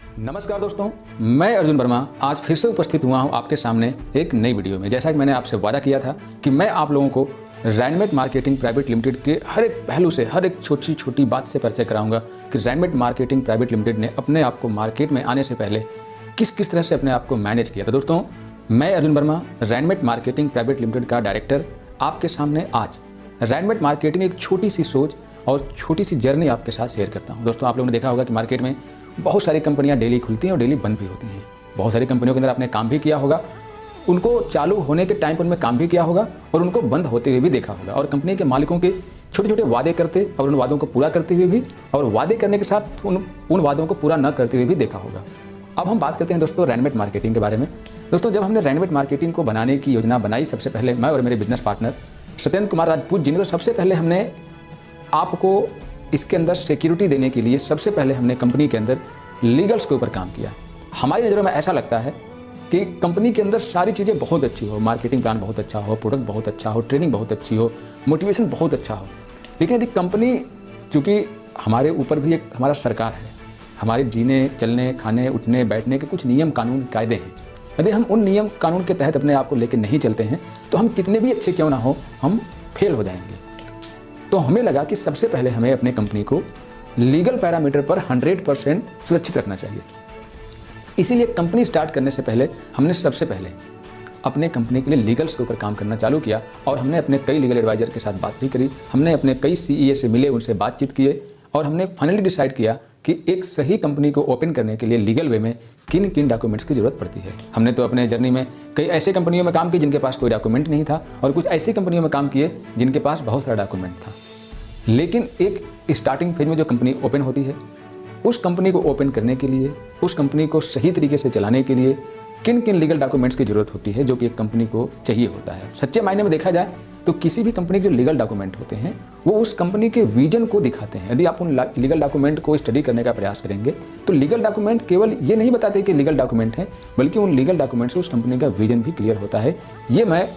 नमस्कार दोस्तों, मैं अर्जुन वर्मा आज फिर से उपस्थित हुआ हूं आपके सामने एक नई वीडियो में। जैसा कि मैंने आपसे वादा किया था कि मैं आप लोगों को रैनमेट मार्केटिंग प्राइवेट लिमिटेड के हर एक पहलू से, हर एक छोटी छोटी बात से परिचय कराऊंगा कि रैनमेट मार्केटिंग प्राइवेट लिमिटेड ने अपने आप को मार्केट में आने से पहले किस किस तरह से अपने आप को मैनेज किया था। दोस्तों, मैं Arjun Varma, Rainmate marketing private limited का डायरेक्टर, आपके सामने आज रैनमेट मार्केटिंग एक छोटी सी सोच और छोटी सी जर्नी आपके साथ शेयर करता हूं। दोस्तों, आप लोगों ने देखा होगा कि मार्केट में बहुत सारी कंपनियां डेली खुलती हैं और डेली बंद भी होती हैं। बहुत सारी कंपनियों के अंदर आपने काम भी किया होगा, उनको चालू होने के टाइम पर उनमें काम भी किया होगा और उनको बंद होते हुए भी देखा होगा। और कंपनी के मालिकों के छोटे छोटे वादे करते और उन वादों को पूरा करते हुए भी, और वादे करने के साथ उन वादों को पूरा न करते हुए भी देखा होगा। अब हम बात करते हैं दोस्तों रैनमेट मार्केटिंग के बारे में। दोस्तों, जब हमने रैनमेट मार्केटिंग को बनाने की योजना बनाई, सबसे पहले मैं और मेरे बिजनेस पार्टनर सत्येंद्र कुमार राजपूत जी ने, तो सबसे पहले हमने आपको इसके अंदर सिक्योरिटी देने के लिए सबसे पहले हमने कंपनी के अंदर लीगल्स के ऊपर काम किया। हमारी नज़रों में ऐसा लगता है कि कंपनी के अंदर सारी चीज़ें बहुत अच्छी हो, मार्केटिंग प्लान बहुत अच्छा हो, प्रोडक्ट बहुत अच्छा हो, ट्रेनिंग बहुत अच्छी हो, मोटिवेशन बहुत अच्छा हो, लेकिन यदि कंपनी, चूँकि हमारे ऊपर भी एक हमारा सरकार है, हमारे जीने चलने खाने उठने बैठने के कुछ नियम कानून कायदे हैं, यदि हम उन नियम कानून के तहत अपने आप को लेकर नहीं चलते हैं तो हम कितने भी अच्छे क्यों ना हो, हम फेल हो जाएंगे। तो हमें लगा कि सबसे पहले हमें अपने कंपनी को लीगल पैरामीटर पर 100% सुरक्षित रखना चाहिए। इसीलिए कंपनी स्टार्ट करने से पहले हमने सबसे पहले अपने कंपनी के लिए लीगल्स के ऊपर काम करना चालू किया और हमने अपने कई लीगल एडवाइजर के साथ बात भी करी, हमने अपने कई सीईए से मिले, उनसे बातचीत किए और हमने फाइनली डिसाइड किया कि एक सही कंपनी को ओपन करने के लिए लीगल वे में किन किन डॉक्यूमेंट्स की जरूरत पड़ती है। हमने तो अपने जर्नी में कई ऐसे कंपनियों में काम किए जिनके पास कोई डॉक्यूमेंट नहीं था और कुछ ऐसी कंपनियों में काम किए जिनके पास बहुत सारा डॉक्यूमेंट था। लेकिन एक स्टार्टिंग फेज में जो कंपनी ओपन होती है, उस कंपनी को ओपन करने के लिए, उस कंपनी को सही तरीके से चलाने के लिए किन किन लीगल डॉक्यूमेंट्स की जरूरत होती है, जो कि एक कंपनी को चाहिए होता है। सच्चे मायने में देखा जाए तो किसी भी कंपनी के जो लीगल डॉक्यूमेंट होते हैं वो उस कंपनी के विजन को दिखाते हैं। यदि आप उन लीगल डॉक्यूमेंट को स्टडी करने का प्रयास करेंगे तो लीगल डॉक्यूमेंट केवल ये नहीं बताते कि लीगल डॉक्यूमेंट हैं, बल्कि उन लीगल डॉक्यूमेंट से उस कंपनी का विजन भी क्लियर होता है। ये मैं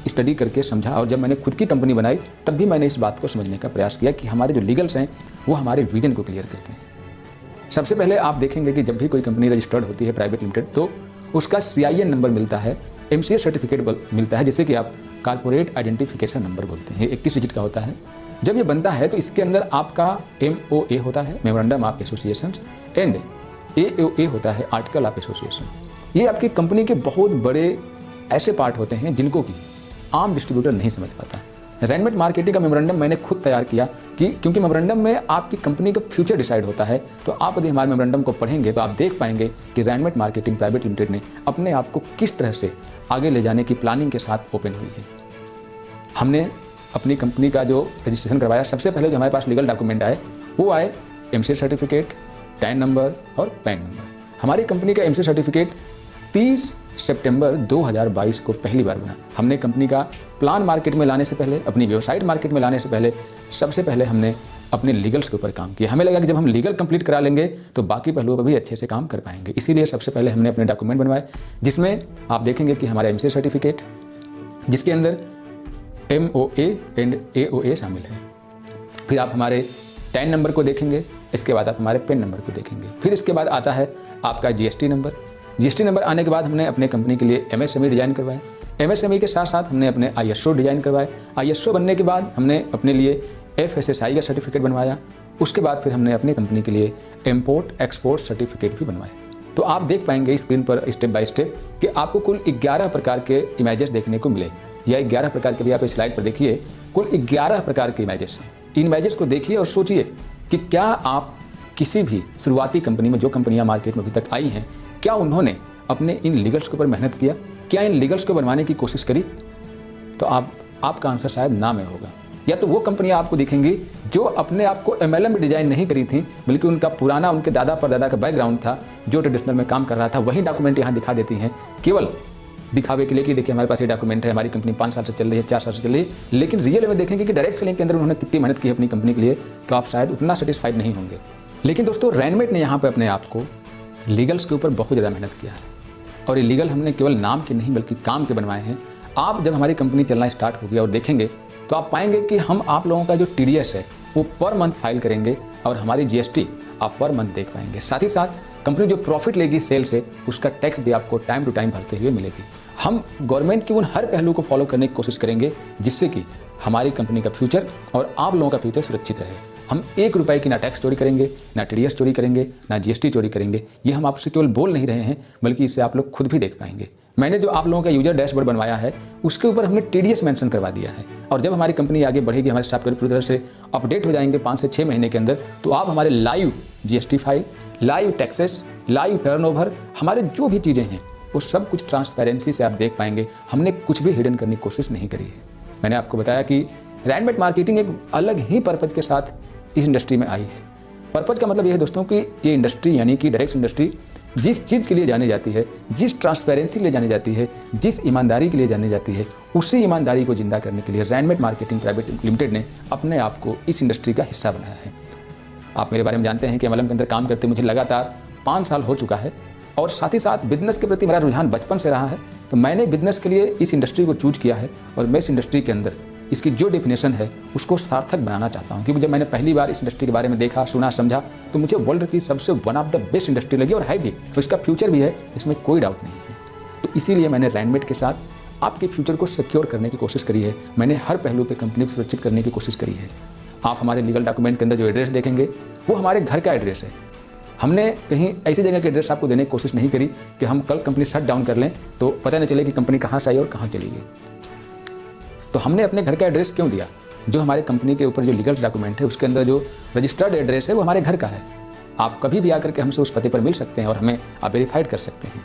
स्टडी करके समझा और जब मैंने खुद की कंपनी बनाई तब भी मैंने इस बात को समझने का प्रयास किया कि हमारे जो लीगल्स हैं वो हमारे विजन को क्लियर करते हैं। सबसे पहले आप देखेंगे कि जब भी कोई कंपनी रजिस्टर्ड होती है प्राइवेट लिमिटेड तो उसका CIN नंबर मिलता है, MCA सर्टिफिकेट मिलता है, जिसे कि आप कारपोरेट आइडेंटिफिकेशन नंबर बोलते हैं। 21 डिजिट का होता है। जब ये बनता है तो इसके अंदर आपका MOA होता है, memorandum of association, and AOA होता है, आर्टिकल ऑफ एसोसिएशन। ये आपकी कंपनी के बहुत बड़े ऐसे पार्ट होते हैं जिनको कि आम डिस्ट्रीब्यूटर नहीं समझ पाता। रैनमेट मार्केटिंग का मेमोरेंडम मैंने खुद तैयार किया कि क्योंकि मेमोरेंडम में आपकी कंपनी का फ्यूचर डिसाइड होता है। तो आप यदि हमारे मेमोरेंडम को पढ़ेंगे तो आप देख पाएंगे कि रैनमेट मार्केटिंग प्राइवेट लिमिटेड ने अपने आप को किस तरह से आगे ले जाने की प्लानिंग के साथ ओपन हुई है। हमने अपनी कंपनी का जो रजिस्ट्रेशन करवाया, सबसे पहले जो हमारे पास लीगल डॉक्यूमेंट आए वो आए MCA सर्टिफिकेट, टैन नंबर और पैन नंबर। हमारी कंपनी का MCA सर्टिफिकेट 30 सितंबर 2022 को पहली बार बना। हमने कंपनी का प्लान मार्केट में लाने से पहले, अपनी वेबसाइट मार्केट में लाने से पहले सबसे पहले हमने अपने लीगल्स के ऊपर काम किया। हमें लगा कि जब हम लीगल कंप्लीट करा लेंगे तो बाकी पहलुओं पर भी अच्छे से काम कर पाएंगे। इसीलिए सबसे पहले हमने अपने डॉक्यूमेंट बनवाए, जिसमें आप देखेंगे कि हमारा MCA सर्टिफिकेट, जिसके अंदर MOA एंड AOA शामिल है। फिर आप हमारे टैन नंबर को देखेंगे, इसके बाद आप हमारे पेन नंबर को देखेंगे। फिर इसके बाद आता है आपका GST नंबर। GST नंबर आने के बाद हमने अपने कंपनी के लिए MSME डिज़ाइन करवाए। MSME के साथ साथ हमने अपने ISO डिज़ाइन करवाए। ISO बनने के बाद हमने अपने लिए FSSAI का सर्टिफिकेट बनवाया। उसके बाद फिर हमने अपनी कंपनी के लिए इम्पोर्ट एक्सपोर्ट सर्टिफिकेट भी बनवाए। तो आप देख पाएंगे स्क्रीन पर स्टेप बाय स्टेप कि आपको कुल 11 प्रकार के इमेजेस देखने को मिले, या 11 प्रकार के भी आप स्लाइड पर देखिए, कुल 11 प्रकार के इमेजेस हैं। इन इमेजेस को देखिए और सोचिए कि क्या आप किसी भी शुरुआती कंपनी में, जो कंपनियां मार्केट में अभी तक आई हैं, क्या उन्होंने अपने इन लीगल्स के ऊपर मेहनत किया, क्या इन लीगल्स को बनवाने की कोशिश करी? तो आपका आंसर शायद ना में होगा। या तो वो कंपनियां आपको दिखेंगी जो अपने आप को MLM में डिजाइन नहीं करी थी, बल्कि उनका पुराना, उनके दादा परदादा का बैकग्राउंड था जो ट्रेडिशनल में काम कर रहा था, वही डॉक्यूमेंट यहाँ दिखा देती हैं केवल दिखावे के लिए कि देखिए हमारे पास ये डॉक्यूमेंट है, हमारी कंपनी 5 साल से चल रही है, 4 साल से चल रही है। लेकिन रियल में देखेंगे कि डायरेक्ट सेलिंग के अंदर उन्होंने कितनी मेहनत की है अपनी कंपनी के लिए, तो आप शायद उतना सेटिस्फाइड नहीं होंगे। लेकिन दोस्तों, रैनमेट ने यहाँ पर अपने आप को लीगल्स के ऊपर बहुत ज़्यादा मेहनत किया है और ये लीगल हमने केवल नाम के नहीं बल्कि काम के बनवाए हैं। आप जब हमारी कंपनी चलना स्टार्ट होगी और देखेंगे तो आप पाएंगे कि हम आप लोगों का जो TDS है वो पर मंथ फाइल करेंगे और हमारी GST आप पर मंथ देख पाएंगे। साथ ही साथ कंपनी जो प्रॉफिट लेगी सेल से, उसका टैक्स भी आपको टाइम टू टाइम भरते हुए मिलेगी। हम गवर्नमेंट के उन हर पहलू को फॉलो करने की कोशिश करेंगे जिससे कि हमारी कंपनी का फ्यूचर और आप लोगों का फ्यूचर सुरक्षित रहे। हम 1 रुपए की ना टैक्स चोरी करेंगे, ना TDS चोरी करेंगे, ना GST चोरी करेंगे। ये हम आपसे केवल बोल नहीं रहे हैं, बल्कि इसे आप लोग खुद भी देख पाएंगे। मैंने जो आप लोगों का यूजर डैशबोर्ड बनवाया है उसके ऊपर हमने TDS मेंशन करवा दिया है। और जब हमारी कंपनी आगे बढ़ेगी, हमारे सॉफ्टवेयर पूरी तरह से अपडेट हो जाएंगे 5 से 6 महीने के अंदर, तो आप हमारे live GST file, live taxes, live turnover, हमारे जो भी चीज़ें हैं वो सब कुछ ट्रांसपेरेंसी से आप देख पाएंगे। हमने कुछ भी हिडन करने की कोशिश नहीं करी है। मैंने आपको बताया कि रैनमेट मार्केटिंग एक अलग ही पर्पज के साथ इस इंडस्ट्री में आई है। पर्पज का मतलब यह है दोस्तों कि ये इंडस्ट्री यानी कि डायरेक्ट इंडस्ट्री जिस चीज़ के लिए जानी जाती है, जिस ट्रांसपेरेंसी के लिए जानी जाती है, जिस ईमानदारी के लिए जानी जाती है, उसी ईमानदारी को जिंदा करने के लिए रैनमेट मार्केटिंग प्राइवेट लिमिटेड ने अपने आप को इस इंडस्ट्री का हिस्सा बनाया है। आप मेरे बारे में जानते हैं कि MLM के अंदर काम करते मुझे लगातार 5 साल हो चुका है और साथ ही साथ बिजनेस के प्रति मेरा रुझान बचपन से रहा है। तो मैंने बिजनेस के लिए इस इंडस्ट्री को चूज किया है और मैं इस इंडस्ट्री के अंदर इसकी जो डेफिनेशन है उसको सार्थक बनाना चाहता हूँ। क्योंकि जब मैंने पहली बार इस इंडस्ट्री के बारे में देखा, सुना, समझा, तो मुझे वर्ल्ड की सबसे one of the best industry लगी और है भी। तो इसका फ्यूचर भी है, इसमें कोई डाउट नहीं है। तो इसीलिए मैंने रैनमेट के साथ आपके फ्यूचर को सिक्योर करने की कोशिश करी है। मैंने हर पहलू पर कंपनी को सुरक्षित करने की कोशिश करी है। आप हमारे लीगल डॉक्यूमेंट के अंदर जो एड्रेस देखेंगे वो हमारे घर का एड्रेस है। हमने कहीं ऐसी जगह के एड्रेस आपको देने की कोशिश नहीं करी कि हम कल कंपनी शट डाउन कर लें तो पता नहीं चले कि कंपनी कहाँ से आई और कहाँ चली गई। तो हमने अपने घर का एड्रेस क्यों दिया? जो हमारे कंपनी के ऊपर जो लीगल डॉक्यूमेंट है उसके अंदर जो रजिस्टर्ड एड्रेस है वो हमारे घर का है। आप कभी भी आकर के हमसे उस पते पर मिल सकते हैं और हमें आप वेरीफाइड कर सकते हैं।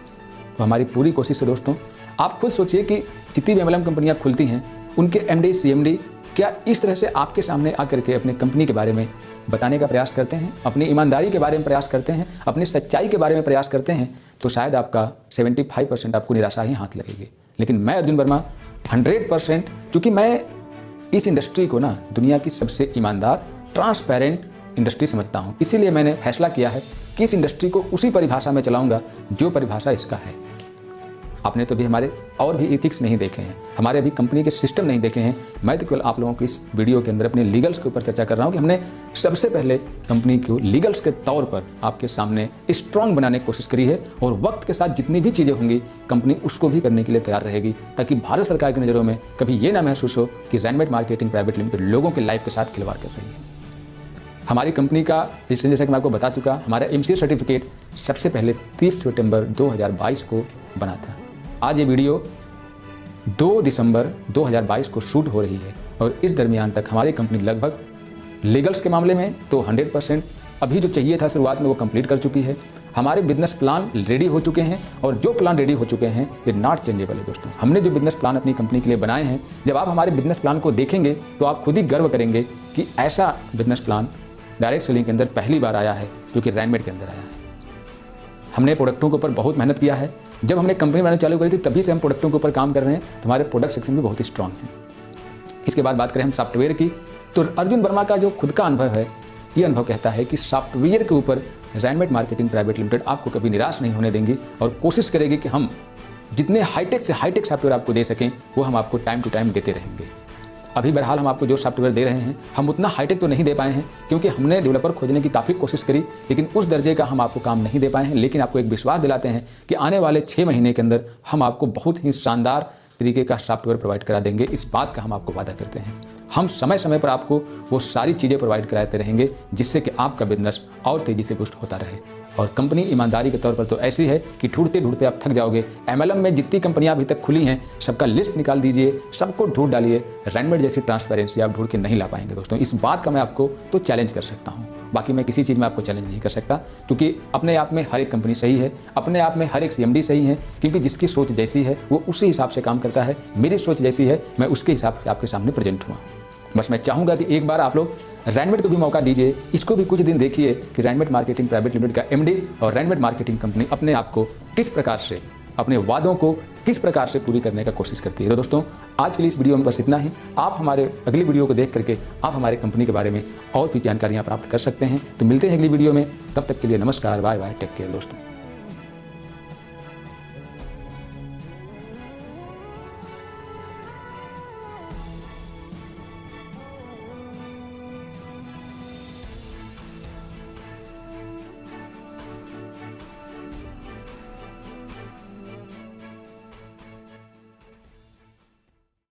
तो हमारी पूरी कोशिश है दोस्तों, आप खुद सोचिए कि जितनी भी MLM कंपनियाँ खुलती हैं उनके MD CMD क्या इस तरह से आपके सामने आकर के अपने कंपनी के बारे में बताने का प्रयास करते हैं, अपनी ईमानदारी के बारे में प्रयास करते हैं, अपनी सच्चाई के बारे में प्रयास करते हैं? तो शायद आपका 75% आपको निराशा ही हाथ लगेगी। लेकिन मैं अर्जुन वर्मा 100%, क्योंकि मैं इस इंडस्ट्री को ना दुनिया की सबसे ईमानदार ट्रांसपेरेंट इंडस्ट्री समझता हूँ, इसीलिए मैंने फैसला किया है कि इस इंडस्ट्री को उसी परिभाषा में चलाऊंगा जो परिभाषा इसका है। आपने तो भी हमारे और भी एथिक्स नहीं देखे हैं, हमारे अभी कंपनी के सिस्टम नहीं देखे हैं। मैं तो केवल आप लोगों को इस वीडियो के अंदर अपने लीगल्स के ऊपर चर्चा कर रहा हूँ कि हमने सबसे पहले कंपनी को लीगल्स के तौर पर आपके सामने स्ट्रांग बनाने की कोशिश करी है और वक्त के साथ जितनी भी चीज़ें होंगी कंपनी उसको भी करने के लिए तैयार रहेगी, ताकि भारत सरकार की नज़रों में कभी ये ना महसूस हो कि रैनमेट मार्केटिंग प्राइवेट लिमिटेड लोगों के लाइफ के साथ खिलवाड़ कर रही है। हमारी कंपनी का जैसा कि मैं आपको बता चुका, हमारा MCA सर्टिफिकेट सबसे पहले 30 सितंबर 2022 को बना था। आज ये वीडियो 2 दिसंबर 2022 को शूट हो रही है और इस दरमियान तक हमारी कंपनी लगभग लीगल्स के मामले में तो 100% अभी जो चाहिए था शुरुआत में वो कंप्लीट कर चुकी है। हमारे बिजनेस प्लान रेडी हो चुके हैं और जो प्लान रेडी हो चुके हैं ये नॉट चेंजेबल है दोस्तों। हमने जो बिजनेस प्लान अपनी कंपनी के लिए बनाए हैं, जब आप हमारे बिजनेस प्लान को देखेंगे तो आप खुद ही गर्व करेंगे कि ऐसा बिजनेस प्लान डायरेक्ट सेलिंग के अंदर पहली बार आया है जो कि रैनमेट के अंदर आया है। हमने प्रोडक्टों के ऊपर बहुत मेहनत किया है। जब हमने कंपनी बनानी चालू करी थी तभी से हम प्रोडक्टों के ऊपर काम कर रहे हैं, तो हमारे प्रोडक्ट सेक्शन भी बहुत ही स्ट्रांग है। इसके बाद बात करें हम सॉफ्टवेयर की, तो अर्जुन वर्मा का जो खुद का अनुभव है, ये अनुभव कहता है कि सॉफ्टवेयर के ऊपर रैनमेट मार्केटिंग प्राइवेट लिमिटेड आपको कभी निराश नहीं होने देंगी और कोशिश करेगी कि हम जितने हाईटेक से हाईटेक सॉफ्टवेयर आपको दे सकें वो हम आपको टाइम टू टाइम देते रहेंगे। अभी बहरहाल हम आपको जो सॉफ्टवेयर दे रहे हैं हम उतना हाईटेक तो नहीं दे पाए हैं, क्योंकि हमने डेवलपर खोजने की काफ़ी कोशिश करी, लेकिन उस दर्जे का हम आपको काम नहीं दे पाए हैं। लेकिन आपको एक विश्वास दिलाते हैं कि आने वाले 6 महीने के अंदर हम आपको बहुत ही शानदार तरीके का सॉफ्टवेयर प्रोवाइड करा देंगे। इस बात का हम आपको वादा करते हैं। हम समय समय पर आपको वो सारी चीज़ें प्रोवाइड कराते रहेंगे जिससे कि आपका बिजनेस और तेज़ी से बूस्ट होता रहे। और कंपनी ईमानदारी के तौर पर तो ऐसी है कि ढूंढते ढूंढते आप थक जाओगे। MLM में जितनी कंपनियां अभी तक खुली हैं सबका लिस्ट निकाल दीजिए, सबको ढूंढ डालिए, रैनमेट जैसी ट्रांसपेरेंसी आप ढूंढ के नहीं ला पाएंगे दोस्तों। इस बात का मैं आपको तो चैलेंज कर सकता हूं, बाकी मैं किसी चीज़ में आपको चैलेंज नहीं कर सकता, क्योंकि अपने आप में हर एक कंपनी सही है, अपने आप में हर एक CMD सही है, क्योंकि जिसकी सोच जैसी है वो उसी हिसाब से काम करता है। मेरी सोच जैसी है मैं उसके हिसाब से आपके सामने प्रेजेंट हुआ। बस मैं चाहूँगा कि एक बार आप लोग रैनमेट को भी मौका दीजिए, इसको भी कुछ दिन देखिए कि रैनमेट मार्केटिंग प्राइवेट लिमिटेड का MD और रैनमेट मार्केटिंग कंपनी अपने आप को किस प्रकार से, अपने वादों को किस प्रकार से पूरी करने का कोशिश करती है। तो दोस्तों आज के लिए इस वीडियो में बस इतना ही। आप हमारे अगली वीडियो को देख करके आप हमारे कंपनी के बारे में और भी जानकारियाँ प्राप्त कर सकते हैं। तो मिलते हैं अगली वीडियो में, तब तक के लिए नमस्कार, बाय बाय, टेक केयर दोस्तों।